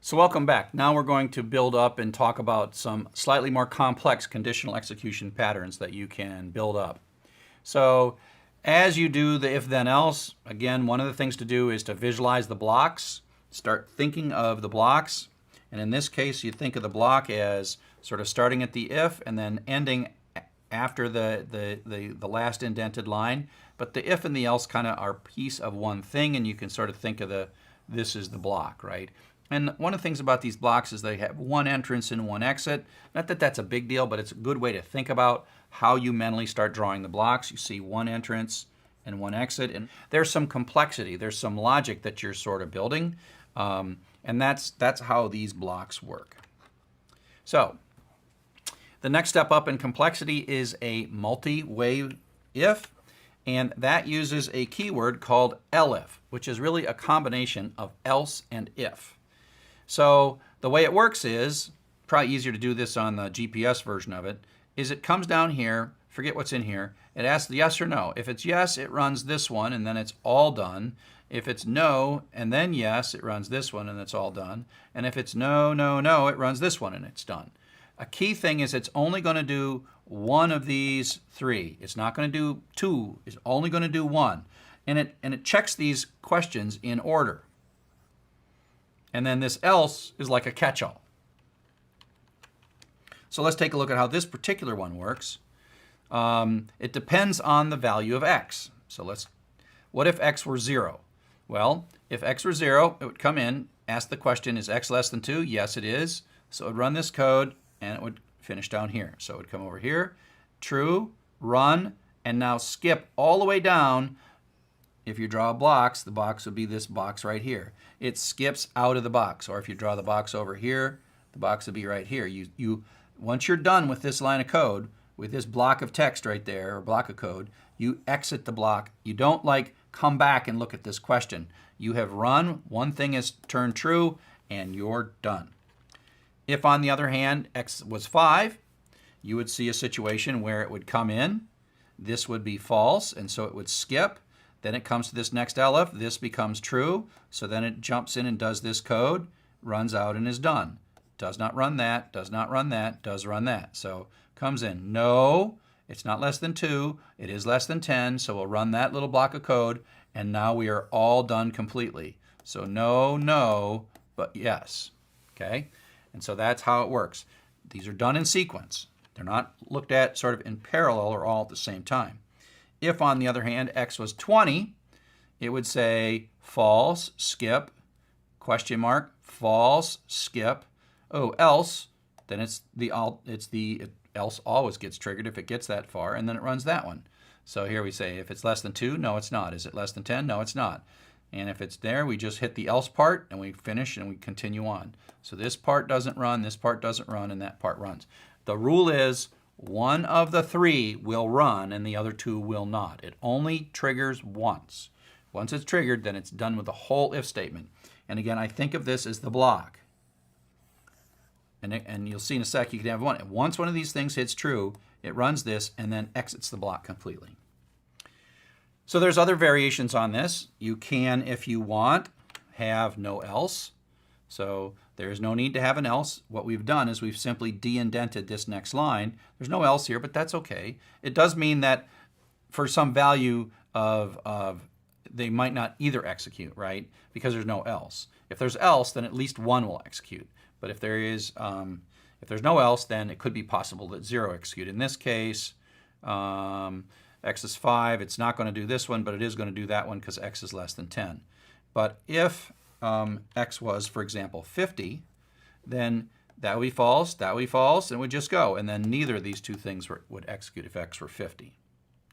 So welcome back. Now we're going to build up and talk about some slightly more complex conditional execution patterns that you can build up. So as you do the if then else, again, one of the things to do is to visualize the blocks, start thinking of the blocks. And in this case, you think of the block as sort of starting at the if and then ending after the last indented line. But the if and the else kind of are a piece of one thing, and you can sort of think of this is the block, right? And one of the things about these blocks is they have one entrance and one exit. Not that that's a big deal, but it's a good way to think about how you mentally start drawing the blocks. You see one entrance and one exit, and there's some complexity. There's some logic that you're sort of building, and that's how these blocks work. So the next step up in complexity is a multi-way if, and that uses a keyword called elif, which is really a combination of else and if. So the way it works is, probably easier to do this on the GPS version of it, is it comes down here, forget what's in here, it asks yes or no. If it's yes, it runs this one and then it's all done. If it's no and then yes, it runs this one and it's all done. And if it's no, no, no, it runs this one and it's done. A key thing is it's only going to do one of these three. It's not going to do two, it's only going to do one. And it checks these questions in order. And then this else is like a catch-all. So let's take a look at how this particular one works. It depends on the value of x. So what if x were 0? Well, if x were 0, it would come in, ask the question, is x less than 2? Yes, it is. So it would run this code, and it would finish down here. So it would come over here, true, run, and now skip all the way down. If you draw blocks, the box would be this box right here. It skips out of the box. Or if you draw the box over here, the box would be right here. Once you're done with this line of code, with this block of text right there, or block of code, you exit the block. You don't come back and look at this question. You have run, one thing is turned true, and you're done. If, on the other hand, x was 5, you would see a situation where it would come in. This would be false, and so it would skip. Then it comes to this next elif. This becomes true, so then it jumps in and does this code, runs out, and is done. Does not run that, does not run that, does run that. So comes in, no, it's not less than 2, it is less than 10, so we'll run that little block of code, and now we are all done completely. So no, no, but yes, okay? And so that's how it works. These are done in sequence. They're not looked at sort of in parallel or all at the same time. If, on the other hand, x was 20, it would say false, skip, question mark, false, skip. Oh, else, then it's the else always gets triggered if it gets that far, and then it runs that one. So here we say if it's less than 2, no, it's not. Is it less than 10? No, it's not. And if it's there, we just hit the else part, and we finish, and we continue on. So this part doesn't run, this part doesn't run, and that part runs. The rule is one of the three will run, and the other two will not. It only triggers once. Once it's triggered, then it's done with the whole if statement. And again, I think of this as the block. And you'll see in a sec, you can have one. Once one of these things hits true, it runs this and then exits the block completely. So there's other variations on this. You can, if you want, have no else. So there's no need to have an else. What we've done is we've simply de-indented this next line. There's no else here, but that's okay. It does mean that for some value of they might not either execute, right? Because there's no else. If there's else, then at least one will execute. But if there's no else, then it could be possible that 0 execute. In this case, x is 5. It's not going to do this one, but it is going to do that one because x is less than 10. But if x was, for example, 50, then that would be false, that would be false, and it would just go. And then neither of these two things would execute if x were 50.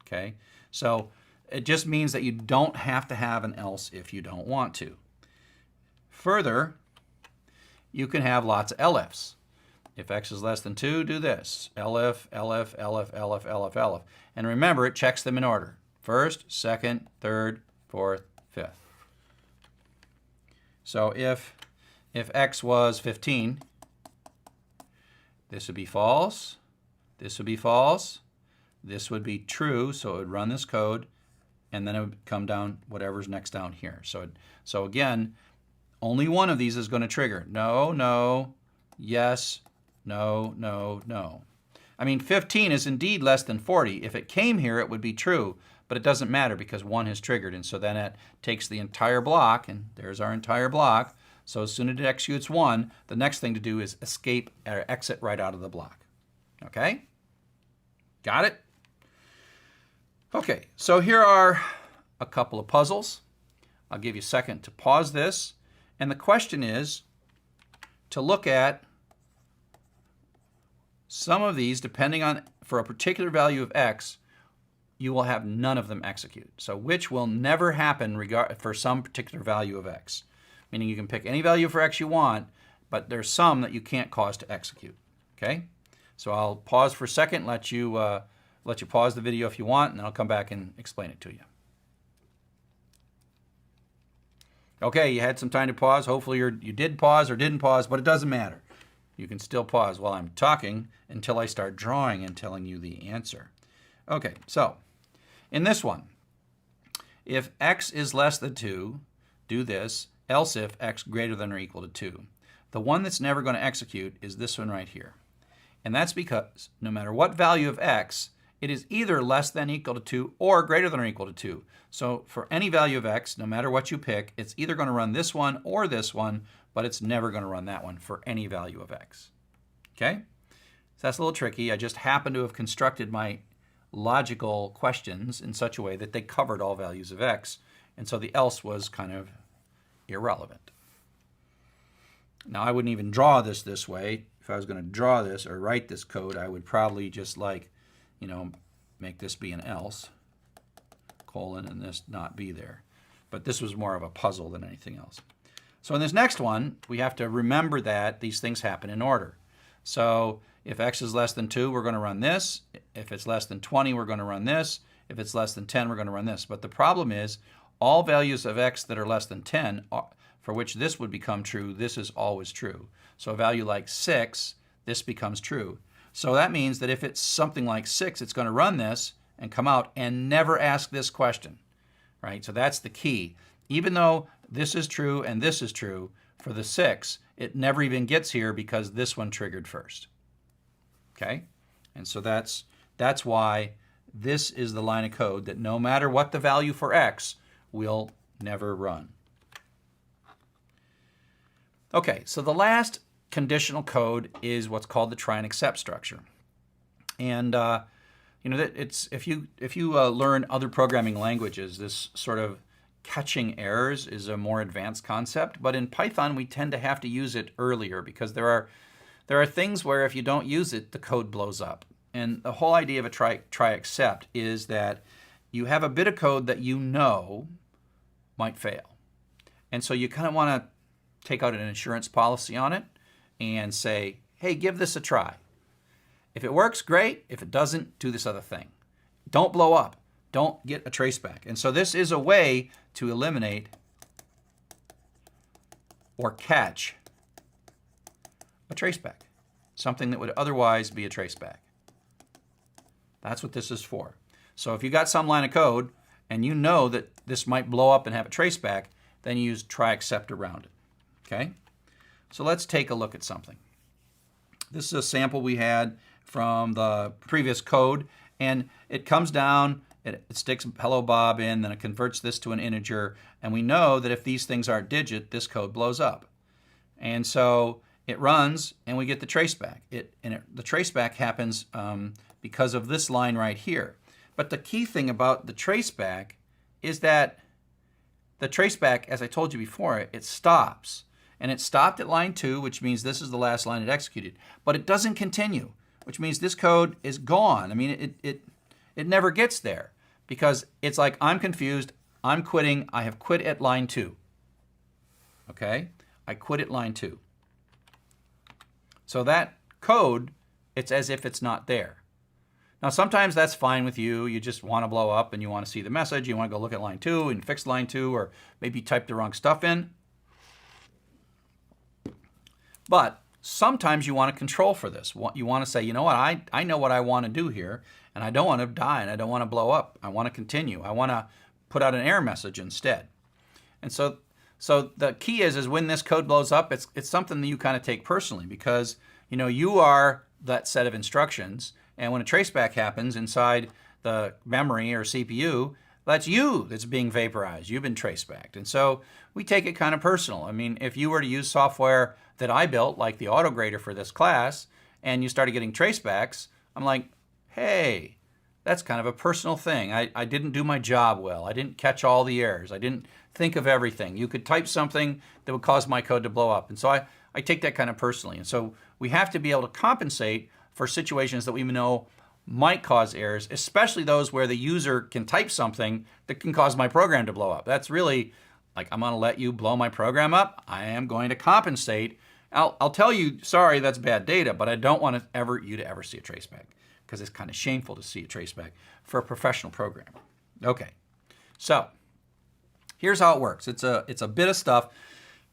Okay? So it just means that you don't have to have an else if you don't want to. Further, you can have lots of elifs. If x is less than 2, do this. Elif, elif, elif, elif, elif, elif. And remember, it checks them in order. First, second, third, fourth, fifth. So if x was 15, this would be false, this would be false, this would be true, so it would run this code, and then it would come down whatever's next down here. So again, only one of these is going to trigger. No, no, yes, no, no, no. I mean, 15 is indeed less than 40. If it came here, it would be true, but it doesn't matter because 1 has triggered. And so then it takes the entire block, and there's our entire block. So as soon as it executes 1, the next thing to do is escape or exit right out of the block. Okay? Got it? Okay, so here are a couple of puzzles. I'll give you a second to pause this. And the question is to look at some of these, depending on, for a particular value of x, you will have none of them execute. So which will never happen for some particular value of x. Meaning you can pick any value for x you want, but there's some that you can't cause to execute. Okay? So I'll pause for a second, let you pause the video if you want, and then I'll come back and explain it to you. Okay, you had some time to pause. Hopefully you did pause or didn't pause, but it doesn't matter. You can still pause while I'm talking until I start drawing and telling you the answer. Okay, so in this one, if x is less than 2, do this, else if x greater than or equal to 2. The one that's never going to execute is this one right here. And that's because no matter what value of x, it is either less than or equal to 2 or greater than or equal to 2. So for any value of x, no matter what you pick, it's either going to run this one or this one, but it's never going to run that one for any value of x. Okay? So that's a little tricky. I just happen to have constructed my logical questions in such a way that they covered all values of x, and so the else was kind of irrelevant. Now I wouldn't even draw this way. If I was going to draw this or write this code, I would probably just make this be an else, colon, and this not be there. But this was more of a puzzle than anything else. So in this next one, we have to remember that these things happen in order. So if x is less than 2, we're going to run this. If it's less than 20, we're going to run this. If it's less than 10, we're going to run this. But the problem is all values of x that are less than 10, for which this would become true, this is always true. So a value like 6, this becomes true. So that means that if it's something like 6, it's going to run this and come out and never ask this question, right? So that's the key. Even though this is true and this is true, for the 6, it never even gets here because this one triggered first. Okay? And so that's why this is the line of code that no matter what the value for x, will never run. Okay, so the last conditional code is what's called the try and except structure. And if you learn other programming languages, this sort of catching errors is a more advanced concept, but in Python we tend to have to use it earlier because there are things where if you don't use it, the code blows up. And the whole idea of a try except is that you have a bit of code that you know might fail. And so you kind of want to take out an insurance policy on it and say, hey, give this a try. If it works, great. If it doesn't, do this other thing. Don't blow up. Don't get a traceback. And so this is a way to eliminate or catch a traceback, something that would otherwise be a traceback. That's what this is for. So if you got some line of code and you know that this might blow up and have a traceback, then you use try except around it. Okay? So let's take a look at something. This is a sample we had from the previous code, and it comes down, it sticks hello Bob in, then it converts this to an integer, and we know that if these things aren't digit, this code blows up. And so it runs, and we get the traceback. The traceback happens because of this line right here. But the key thing about the traceback is that the traceback, as I told you before, it stops. And it stopped at line 2, which means this is the last line it executed. But it doesn't continue, which means this code is gone. I mean, it never gets there because it's like, I'm confused, I'm quitting, I have quit at line 2. Okay? I quit at line 2. So that code, it's as if it's not there. Now sometimes that's fine with you. You just want to blow up and you want to see the message. You want to go look at line 2 and fix line 2, or maybe type the wrong stuff in. But sometimes you want to control for this. You want to say, you know what, I know what I want to do here, and I don't want to die and I don't want to blow up. I want to continue. I want to put out an error message instead. And so So the key is when this code blows up, it's something that you kind of take personally, because you are that set of instructions, and when a traceback happens inside the memory or CPU, that's you that's being vaporized. You've been tracebacked. And so we take it kind of personal. I mean, if you were to use software that I built, like the autograder for this class, and you started getting tracebacks, I'm like, hey, that's kind of a personal thing. I didn't do my job well. I didn't catch all the errors. I didn't think of everything. You could type something that would cause my code to blow up. And so I take that kind of personally. And so we have to be able to compensate for situations that we know might cause errors, especially those where the user can type something that can cause my program to blow up. That's really like, I'm going to let you blow my program up. I am going to compensate. I'll tell you, sorry, that's bad data, but I don't want you to ever see a traceback, because it's kind of shameful to see a traceback for a professional programmer. Okay, so here's how it works. It's a bit of stuff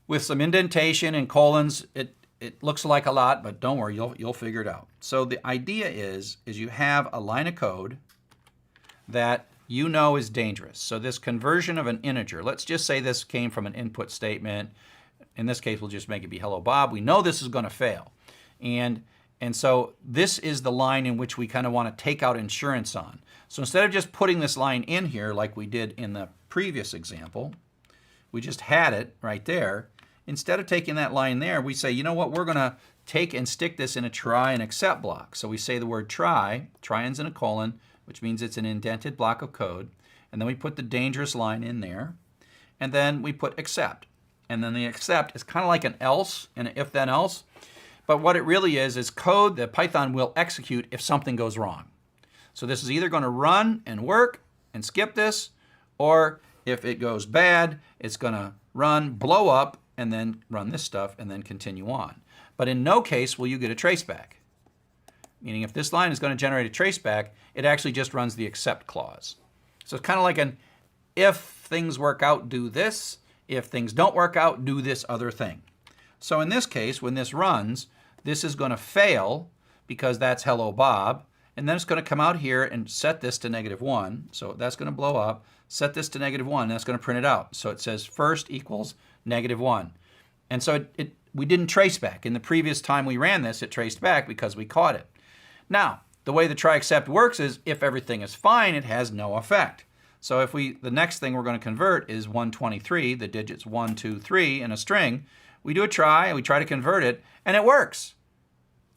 with some indentation and colons. It looks like a lot, but don't worry, you'll figure it out. So the idea is you have a line of code that is dangerous. So this conversion of an integer, let's just say this came from an input statement. In this case, we'll just make it be hello Bob. We know this is going to fail. And so this is the line in which we kind of want to take out insurance on. So instead of just putting this line in here like we did in the previous example, we just had it right there. Instead of taking that line there, we say, you know what, we're going to take and stick this in a try and except block. So we say the word try ends in a colon, which means it's an indented block of code. And then we put the dangerous line in there. And then we put except. And then the except is kind of like an else, and an if then else. But what it really is code that Python will execute if something goes wrong. So this is either going to run and work and skip this, or if it goes bad, it's going to run, blow up, and then run this stuff, and then continue on. But in no case will you get a traceback. Meaning if this line is going to generate a traceback, it actually just runs the except clause. So it's kind of like an if things work out, do this. If things don't work out, do this other thing. So in this case, when this runs, this is going to fail because that's hello Bob. And then it's going to come out here and set this to -1. So that's going to blow up. Set this to -1. And that's going to print it out. So it says first equals -1. And so we didn't trace back. In the previous time we ran this, it traced back because we caught it. Now, the way the try except works is if everything is fine, it has no effect. So if the next thing we're going to convert is 123, the digits 1, 2, 3 in a string, we do a try and we try to convert it, and it works.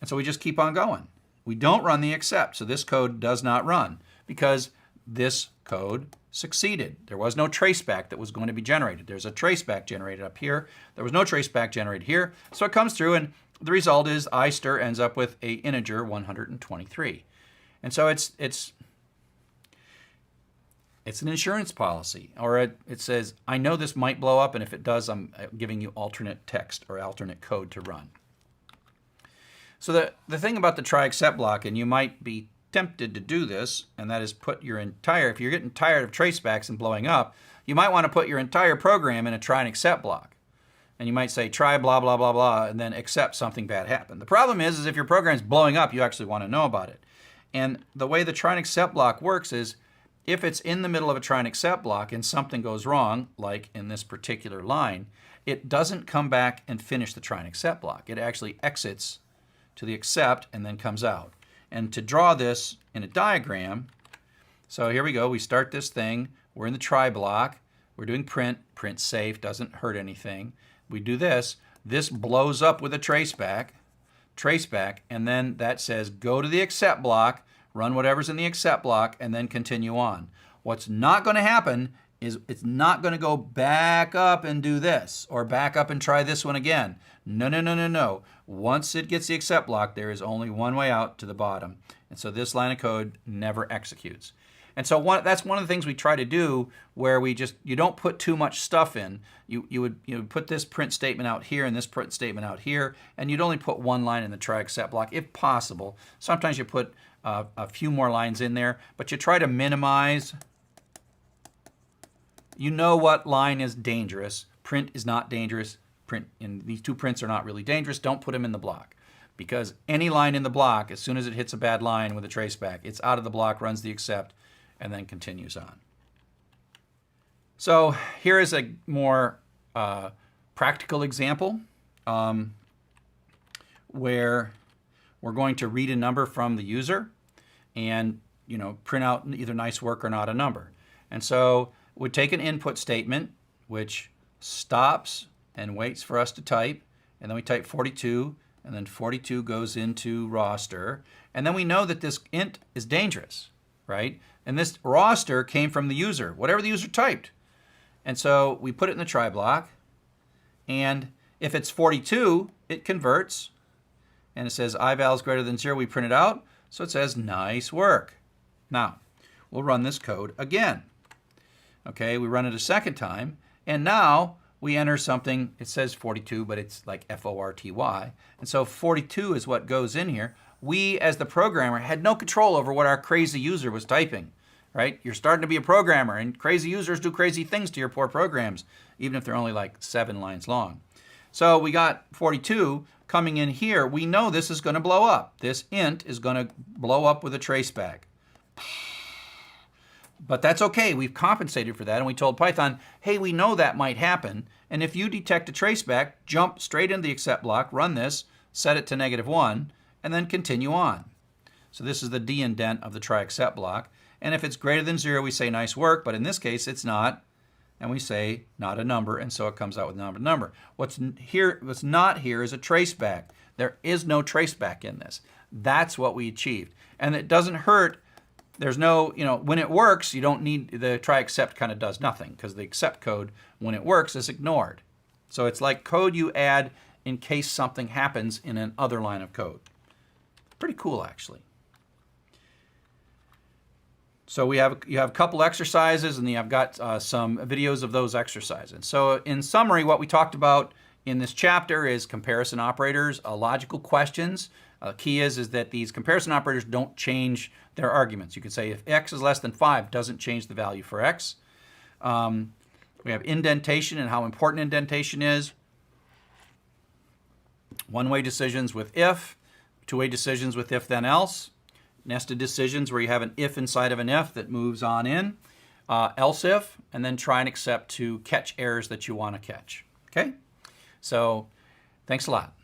And so we just keep on going. We don't run the except, so this code does not run because this code succeeded. There was no traceback that was going to be generated. There's a traceback generated up here. There was no traceback generated here. So it comes through, and the result is I_stir ends up with a integer 123. And so it's an insurance policy, or it says, I know this might blow up, and if it does, I'm giving you alternate text or alternate code to run. So the thing about the try except block, and you might be tempted to do this, and that is put your entire, if you're getting tired of tracebacks and blowing up, you might want to put your entire program in a try and except block. And you might say try blah, blah, blah, blah, and then except something bad happened. The problem is if your program is blowing up, you actually want to know about it. And the way the try and except block works is if it's in the middle of a try and except block and something goes wrong, like in this particular line, it doesn't come back and finish the try and except block. It actually exits to the except and then comes out. And to draw this in a diagram, so here we go, we start this thing, we're in the try block, we're doing print safe, doesn't hurt anything. We do this blows up with a traceback, and then that says go to the except block, run whatever's in the except block, and then continue on. What's not going to happen is it's not going to go back up and do this, or back up and try this one again. No, no, no, no, no. Once it gets the except block, there is only one way out to the bottom. And so this line of code never executes. And so that's one of the things we try to do, where you don't put too much stuff in. You would put this print statement out here and this print statement out here, and you'd only put one line in the try except block if possible. Sometimes you put a few more lines in there, but you try to minimize. You know what line is dangerous. Print is not dangerous. These two prints are not really dangerous. Don't put them in the block, because any line in the block, as soon as it hits a bad line with a traceback, it's out of the block, runs the except, and then continues on. So here is a more practical example where we're going to read a number from the user and print out either nice work or not a number. And so we take an input statement which stops and waits for us to type, and then we type 42, and then 42 goes into roster, and then we know that this int is dangerous, right? And this roster came from the user, whatever the user typed. And so we put it in the try block, and if it's 42, it converts, and it says ival is greater than 0. We print it out, so it says nice work. Now, we'll run this code again. Okay, we run it a second time, and now we enter something. It says 42, but it's like F-O-R-T-Y. And so 42 is what goes in here. We, as the programmer, had no control over what our crazy user was typing, right? You're starting to be a programmer, and crazy users do crazy things to your poor programs, even if they're only like 7 lines long. So we got 42 coming in here. We know this is going to blow up. This int is going to blow up with a traceback. But that's okay. We've compensated for that, and we told Python, hey, we know that might happen, and if you detect a traceback, jump straight into the except block, run this, set it to -1, and then continue on. So this is the de-indent of the try except block, and if it's greater than 0, we say nice work, but in this case it's not, and we say not a number, and so it comes out with not a number. What's not here is a traceback. There is no traceback in this. That's what we achieved, and it doesn't hurt. There's no, when it works, you don't need, the try except kind of does nothing, because the except code, when it works, is ignored. So it's like code you add in case something happens in an other line of code. Pretty cool, actually. So you have a couple exercises, and I've got some videos of those exercises. So in summary, what we talked about in this chapter is comparison operators, logical questions. Key is that these comparison operators don't change their arguments. You could say if x is less than 5, doesn't change the value for x. We have indentation and how important indentation is. One-way decisions with if, two-way decisions with if then else. Nested decisions where you have an if inside of an if that moves on in. Else if, and then try and except to catch errors that you want to catch. Okay? So thanks a lot.